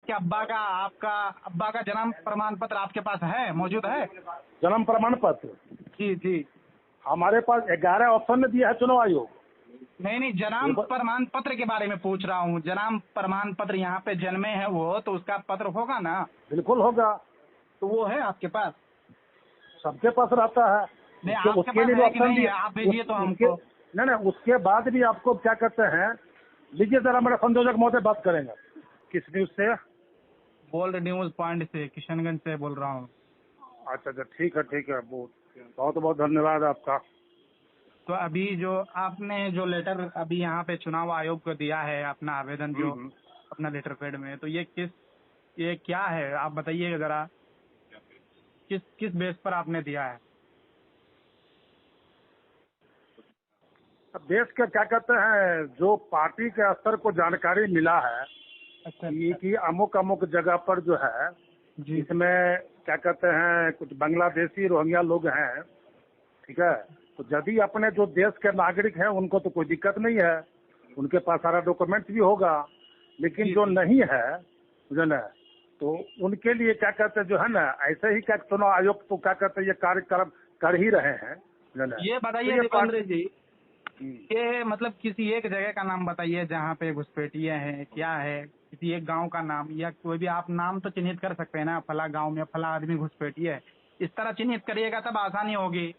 आपके अब्बा का, आपका अब्बा का जन्म प्रमाण पत्र आपके पास है, मौजूद है? जन्म प्रमाण पत्र जी जी। हमारे पास 11 ऑप्शन में दिया है चुनाव आयोग। नहीं नहीं, जन्म प्रमाण पत्र के बारे में पूछ रहा हूँ। जन्म प्रमाण पत्र, यहाँ पे जन्मे हैं वो, तो उसका पत्र होगा ना? बिल्कुल होगा। तो वो है आपके पास? सबके पास रहता है। नहीं, उसके आपके उसके पास लिए है कि ऑप्शन नहीं दिए। है? आप भेजिए तो हमको। नहीं, उसके बाद भी आपको क्या कहते हैं, लीजिए जरा, मेरा संयोजक महोदय बात करेंगे। किस न्यूज से? बोल न्यूज पॉइंट से, किशनगंज से बोल रहा हूँ। अच्छा अच्छा, ठीक है, बहुत बहुत धन्यवाद आपका। तो अभी जो आपने जो लेटर अभी यहाँ पे चुनाव आयोग को दिया है, अपना आवेदन जो अपना लेटर पैड में, तो ये क्या है आप बताइएगा जरा, किस किस बेस पर आपने दिया है? अब देश के क्या कहते हैं, जो पार्टी के स्तर को जानकारी मिला है अच्छा कि अमुक अमुक जगह पर जो है, जी। इसमें क्या कहते हैं कुछ बांग्लादेशी रोहिंग्या लोग हैं, ठीक है। तो यदि अपने जो देश के नागरिक हैं उनको तो कोई दिक्कत नहीं है, उनके पास सारा डॉक्यूमेंट भी होगा। लेकिन जो नहीं है, जो ना, तो उनके लिए क्या कहते हैं जो है ना, ऐसे ही क्या चुनाव आयोग तो क्या कहते हैं ये कार्यक्रम कर ही रहे हैं, जो ना। ये बताइए दीपेंद्र जी, ये मतलब किसी एक जगह का नाम बताइए जहाँ पे घुसपैठिए हैं, क्या है? किसी एक गांव का नाम, या कोई भी आप नाम तो चिन्हित कर सकते हैं ना, फला गांव में फला आदमी घुसपैठिए है, इस तरह चिन्हित करिएगा तब आसानी होगी।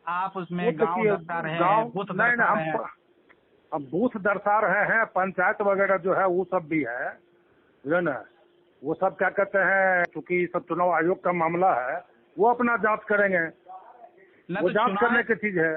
आप उसमें गांव दर्शा रहे हैं, बूथ दर्शा रहे हैं। हम बूथ दर्शा रहे हैं, पंचायत वगैरह जो है वो सब भी है, जो ना, वो सब क्या कहते हैं, चूंकि सब चुनाव आयोग का मामला है, वो अपना जांच करेंगे, वो जांच करने की चीज है।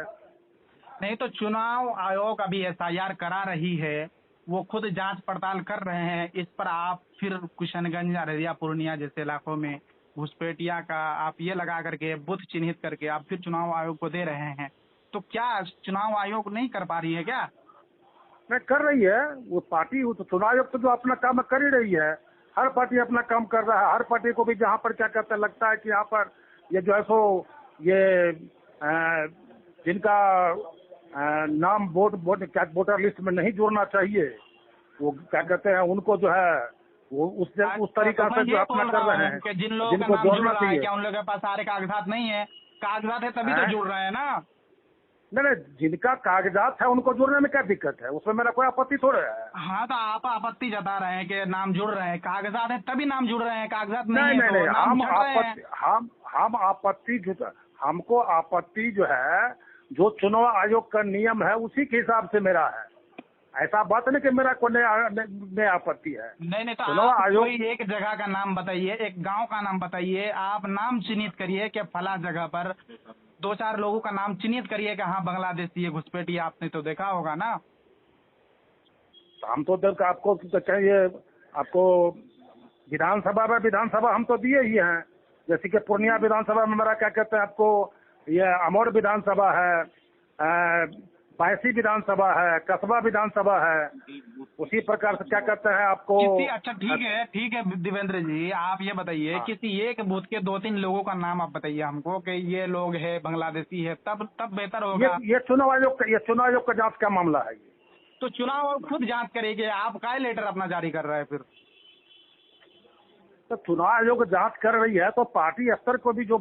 नहीं तो चुनाव आयोग अभी एफआईआर करा रही है, वो खुद जांच पड़ताल कर रहे हैं, इस पर आप फिर किशनगंज, अररिया, पूर्णिया जैसे इलाकों में घुसपैठिया का आप ये लगा करके बूथ चिन्हित करके आप फिर चुनाव आयोग को दे रहे हैं, तो क्या चुनाव आयोग नहीं कर पा रही है क्या? नहीं कर रही है वो पार्टी, वो तो चुनाव आयोग तो जो अपना काम कर ही रही है। हर पार्टी अपना काम कर रहा है। हर पार्टी को भी जहाँ पर क्या कहते हैं लगता है कि यहाँ पर ये जो है सो ये जिनका नाम वोटर लिस्ट में नहीं जोड़ना चाहिए, वो क्या कहते हैं उनको जो है वो उस तरीका से जो अपना कर रहे हैं कि जिन लोगों का जिनको नाम जुड़ जोड़ना रहा है, चाहिए। क्या उन लोगों के पास सारे कागजात नहीं है? कागजात है तभी तो जुड़ रहे हैं ना। नहीं, जिनका कागजात है उनको जोड़ने में क्या दिक्कत है, उसमें मेरा कोई आपत्ति थोड़ा है। हाँ, तो आप आपत्ति जता रहे हैं कि नाम जुड़ रहे हैं, कागजात है तभी नाम जुड़ रहे हैं, कागजात नहीं है तो नाम छट रहे हैं। हम आपत्ति, हमको आपत्ति जो है, जो चुनाव आयोग का नियम है उसी के हिसाब से मेरा है। ऐसा बात नहीं कि मेरा कोई नया आपत्ति है। नहीं तो चुनाव आप आयोग कोई एक जगह का नाम बताइए, एक गांव का नाम बताइए, आप नाम चिन्हित करिए कि फला जगह पर 2-4 लोगों का नाम चिन्हित करिए कि हाँ बांग्लादेशी है, घुसपैठिए, आपने तो देखा होगा ना। हम तो देख आपको चाहिए, आपको विधानसभा हम तो दिए ही हैं। जैसे कि पूर्णिया विधानसभा में मेरा क्या कहते हैं आपको, ये अमौर विधानसभा है, बायसी विधानसभा है, कस्बा विधानसभा है। उसी प्रकार से क्या कहते हैं आपको। अच्छा ठीक है देवेंद्र जी, आप ये बताइए किसी एक बूथ के 2-3 लोगों का नाम आप बताइए हमको कि ये लोग है बांग्लादेशी है, तब बेहतर होगा। ये चुनाव आयोग का जांच का मामला है। तो चुनाव आयोग खुद जांच करेगी, आप क्या लेटर अपना जारी कर रहे हैं फिर? तो चुनाव आयोग जांच कर रही है तो पार्टी स्तर को भी, जो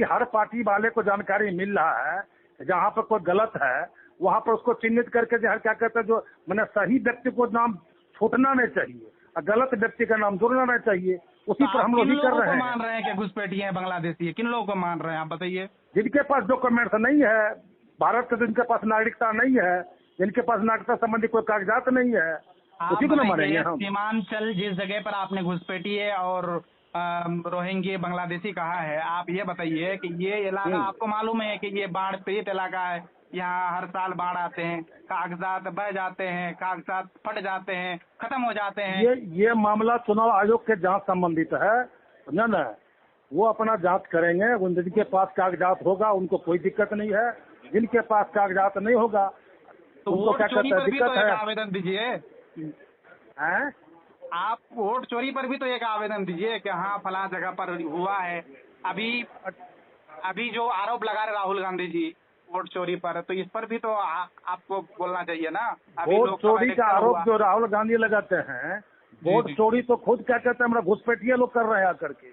हर पार्टी वाले को जानकारी मिल रहा है, जहाँ पर कोई गलत है वहाँ पर उसको चिन्हित करके जो क्या कहते हैं, जो मैंने सही व्यक्ति को नाम छूटना नहीं चाहिए और गलत व्यक्ति का नाम जोड़ना नहीं चाहिए, उसी पर हम लोग ही कर रहे हैं। मान रहे हैं कि घुसपैठिए हैं, बांग्लादेशी है, किन लोगों को मान रहे हैं आप बताइए? जिनके पास डॉक्यूमेंट्स नहीं है, भारत के जिनके पास नागरिकता नहीं है, जिनके पास नागरिकता संबंधी कोई कागजात नहीं है, उसी को न मानेंगे हम। सीमांचल जिस जगह पर आपने घुसपैठिए और रोहिंग्या बांग्लादेशी कहा है, आप ये बताइए कि ये इलाका आपको मालूम है कि ये बाढ़ पीड़ित इलाका है, यहाँ हर साल बाढ़ आते हैं, कागजात बह जाते हैं, कागजात फट जाते हैं, खत्म हो जाते हैं। ये मामला चुनाव आयोग के जांच संबंधित है ना, वो अपना जांच करेंगे। उन जिनके पास कागजात होगा उनको कोई दिक्कत नहीं है, जिनके पास कागजात नहीं होगा तो उनको क्या कहते हैं दिक्कत है। आवेदन दीजिए। आप वोट चोरी पर भी तो एक आवेदन दीजिए कि हाँ फला जगह पर हुआ है। अभी जो आरोप लगा रहे राहुल गांधी जी वोट चोरी पर, तो इस पर भी तो आपको बोलना चाहिए ना। वोट चोरी का आरोप जो राहुल गांधी लगाते हैं, वोट चोरी तो खुद क्या कहते हैं हमारा घुसपैठिया लोग कर रहे हैं आकर के।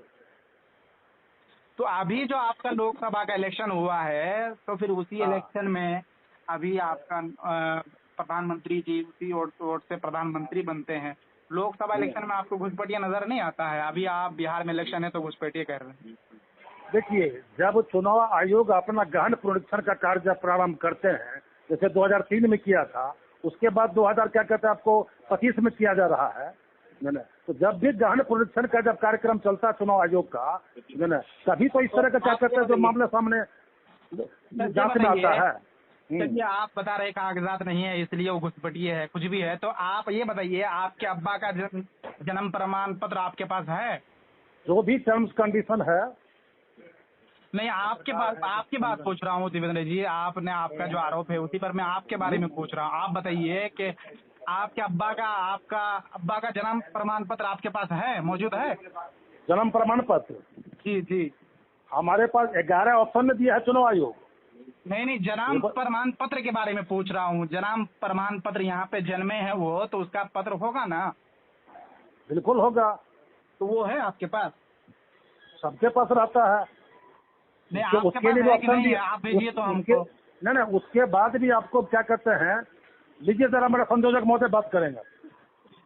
तो अभी जो आपका लोकसभा का इलेक्शन हुआ है, तो फिर उसी इलेक्शन में अभी आपका प्रधानमंत्री जी उसी वोट से प्रधानमंत्री बनते हैं। लोकसभा इलेक्शन में आपको घुसपैठिया नजर नहीं आता है? अभी आप बिहार में इलेक्शन है तो घुसपैठिया कर रहे हैं। देखिए, जब चुनाव आयोग अपना गहन पुनरीक्षण का कार्य जब प्रारंभ करते हैं, जैसे 2003 में किया था, उसके बाद 2000 क्या कहते हैं आपको 25 में किया जा रहा है ना। तो जब भी गहन पुनरीक्षण का जब कार्यक्रम चलता है चुनाव आयोग का ना, तभी तो इस तरह का क्या कहते हैं जो मामला सामने जांच में आता है। चलिए, आप बता रहे कागजात नहीं है इसलिए वो घुसपैठिया है, कुछ भी है। तो आप ये बताइए, आपके अब्बा का जन्म प्रमाण पत्र आपके पास है? जो भी टर्म्स कंडीशन है। नहीं, आपकी बात पूछ रहा हूँ देवेंद्र जी। आपने आपका जो आरोप है उसी पर मैं आपके बारे में पूछ रहा हूँ। आप बताइए कि आपके आपका अब्बा का जन्म प्रमाण पत्र आपके पास है, मौजूद है? जन्म प्रमाण पत्र? जी जी, हमारे पास 11 ऑप्शन में दिया है चुनाव आयोग। नहीं, जन्म प्रमाण पत्र के बारे में पूछ रहा हूँ। जन्म प्रमाण पत्र यहाँ पे जन्मे है वो, तो उसका पत्र होगा ना? बिल्कुल होगा। तो वो है आपके पास? सबके पास रहता है। नहीं, आपके पास है कि नहीं है? आप भेजिए तो हमको। नहीं, उसके बाद भी आपको क्या कहते हैं, लीजिए जरा मेरा संयोजक महोदय बात करेंगे।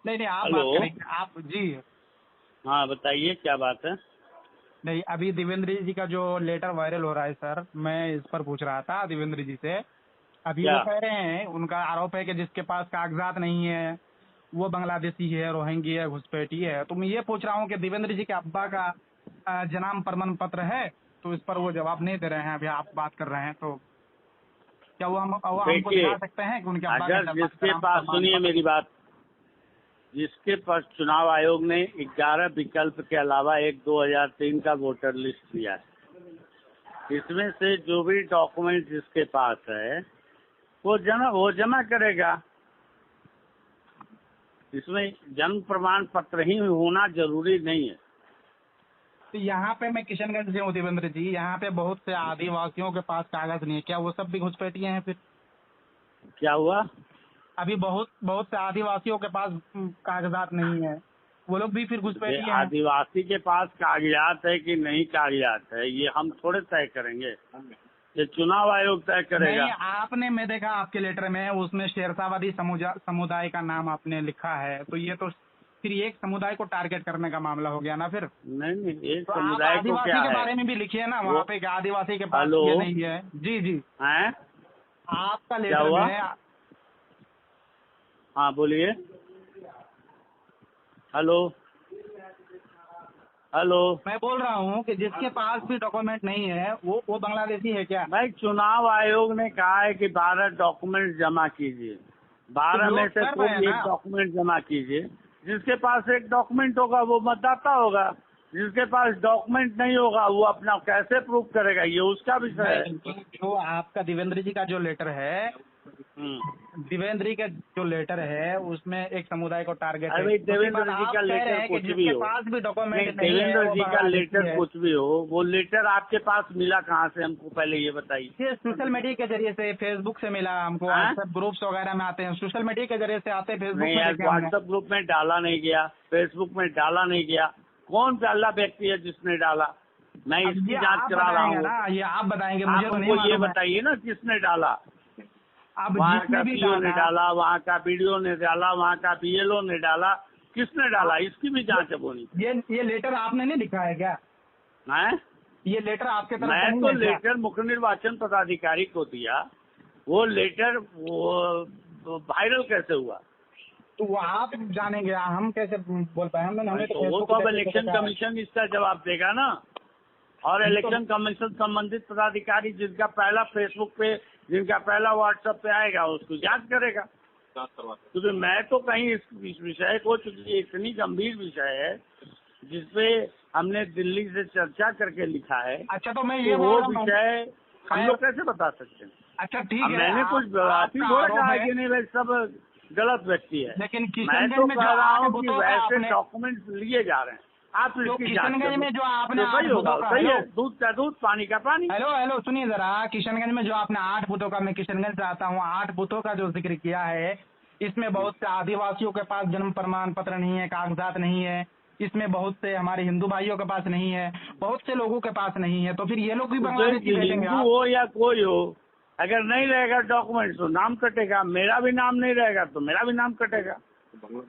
नहीं, आप बात करेंगे आप जी। हाँ बताइए क्या बात है। नहीं, अभी देवेंद्र जी का जो लेटर वायरल हो रहा है सर, मैं इस पर पूछ रहा था देवेंद्र जी से। अभी वो कह रहे हैं, उनका आरोप है कि जिसके पास कागजात नहीं है वो बांग्लादेशी है, रोहिंगी है, घुसपैठी है। तो मैं ये पूछ रहा हूँ कि देवेंद्र जी के अब्बा का जन्म प्रमाण पत्र है? तो इस पर वो जवाब नहीं दे रहे हैं। अभी आप बात कर रहे हैं तो क्या वो हमको दिखा सकते हैं कि उनके अब्बा अगर जिसके पास, सुनिए मेरी बात, जिसके पास चुनाव आयोग ने 11 विकल्प के अलावा एक 2003 का वोटर लिस्ट दिया है, इसमें से जो भी डॉक्यूमेंट जिसके पास है वो जमा करेगा। इसमें जन्म प्रमाण पत्र ही होना जरूरी नहीं है। तो यहाँ पे मैं किशनगंज से हूँ देवेंद्र जी, यहाँ पे बहुत से आदिवासियों के पास कागज नहीं है। क्या वो सब भी घुसपैठिए हैं फिर? क्या हुआ? अभी बहुत से आदिवासियों के पास कागजात नहीं है, वो लोग भी फिर घुसपैठिए हैं। आदिवासी के पास कागजात है कि नहीं कागजात है ये हम थोड़े तय करेंगे, ये चुनाव आयोग तय करेगा। नहीं, आपने, मैं देखा आपके लेटर में उसमें शेरशावादी समुदाय का नाम आपने लिखा है, तो ये तो फिर एक समुदाय को टारगेट करने का मामला हो गया ना फिर। नहीं, एक तो समुदाय को क्या है, के बारे में भी लिखिए ना वहाँ पे, आदिवासी के पास ये नहीं है। जी जी, हैं? आपका लेटर में। हाँ बोलिए। हेलो, मैं बोल रहा हूँ कि जिसके पास भी डॉक्यूमेंट नहीं है वो बांग्लादेशी है क्या? भाई चुनाव आयोग ने कहा है कि 12 डॉक्यूमेंट जमा कीजिए, 12 में से कोई एक डॉक्यूमेंट जमा कीजिए। जिसके पास एक डॉक्यूमेंट होगा वो मतदाता होगा, जिसके पास डॉक्यूमेंट नहीं होगा वो अपना कैसे प्रूफ करेगा, ये उसका विषय है। जो आपका देवेंद्र जी का जो लेटर है, देवेंद्र जी का जो लेटर है उसमें एक समुदाय को टारगेट है। अरे देवेंद्र जी का लेटर कुछ भी हो, देवेंद्र जी का लेटर कुछ भी हो, वो लेटर आपके पास मिला कहाँ से हमको पहले ये बताइए। सोशल मीडिया के जरिए से, फेसबुक से मिला हमको। व्हाट्सएप ग्रुप्स वगैरह में आते हैं, सोशल मीडिया के जरिए से आते हैं। फेसबुक में, व्हाट्सएप ग्रुप में डाला नहीं गया, फेसबुक में डाला नहीं गया। कौन पहला व्यक्ति है जिसने डाला? मैं इसकी जांच करा रहा हूँ। ये आप बताएंगे, मुझे तो नहीं। ये बताइए ना किसने डाला। वहाँ का पीओ ने डाला, वहाँ का बीडीओ ने डाला, वहाँ का बीएलओ ने डाला, किसने डाला इसकी भी जांच अब होनी। ये लेटर आपने नहीं लिखा है क्या? हैं? ये लेटर आपके तरफ? मैं तो लेटर मुख्य निर्वाचन पदाधिकारी को दिया, वो लेटर वो वायरल कैसे हुआ? तो वो आप जानेंगे, हम कैसे बोल पाए? हमें तो वो तो अब इलेक्शन कमीशन इसका जवाब देगा ना। और इलेक्शन कमीशन संबंधित पदाधिकारी जिनका पहला फेसबुक पे, जिनका पहला व्हाट्सएप पे आएगा उसको जांच करेगा। क्योंकि मैं तो कहीं इस विषय को, चूंकि इतनी गंभीर विषय है जिसपे हमने दिल्ली से चर्चा करके लिखा है। अच्छा, तो मैं ये वो विषय हम लोग कैसे बता सकते हैं? अच्छा ठीक है, मैंने कुछ थोड़ा कहा है कि नहीं भाई सब गलत व्यक्ति है। लेकिन मैं तो कह रहा हूँ कि वैसे डॉक्यूमेंट्स लिए जा रहे हैं, आप इसकी किशनगंज में जो आपने तो सही होगा, सही है। दूध का दूध, पानी का पानी। हेलो सुनिए जरा, किशनगंज में जो आपने 8 बूथों का, मैं किशनगंज से आता हूँ, 8 बूथों का जो जिक्र किया है, इसमें बहुत से आदिवासियों के पास जन्म प्रमाण पत्र नहीं है, कागजात नहीं है, इसमें बहुत से हमारे हिंदू भाइयों के पास नहीं है, बहुत से लोगों के पास नहीं है, तो फिर ये लोग भी बांग्लादेशी भेजेंगे हिंदू आप? हो या कोई हो, अगर नहीं रहेगा डॉक्यूमेंट तो नाम कटेगा। मेरा भी नाम नहीं रहेगा तो मेरा भी नाम कटेगा,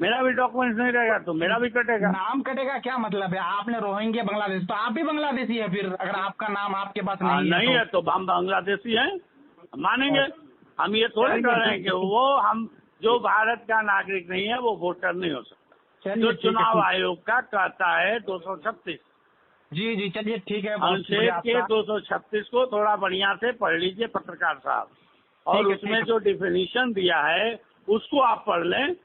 मेरा भी डॉक्यूमेंट नहीं रहेगा तो मेरा भी कटेगा। नाम कटेगा क्या मतलब है? आपने रोहिंग्या बांग्लादेश, तो आप भी बांग्लादेशी है फिर, अगर आपका नाम आपके पास नहीं है तो हम बांग्लादेशी हैं, मानेंगे। हम ये थोड़े कह रहे हैं कि वो हम जो भारत का नागरिक नहीं है वो वोटर नहीं हो सकता, जो चुनाव आयोग का कहता है 236। जी, चलिए ठीक है। अनुच्छेद के 236 को थोड़ा बढ़िया से पढ़ लीजिए पत्रकार साहब, और उसमें जो डिफिनीशन दिया है उसको आप पढ़ लें।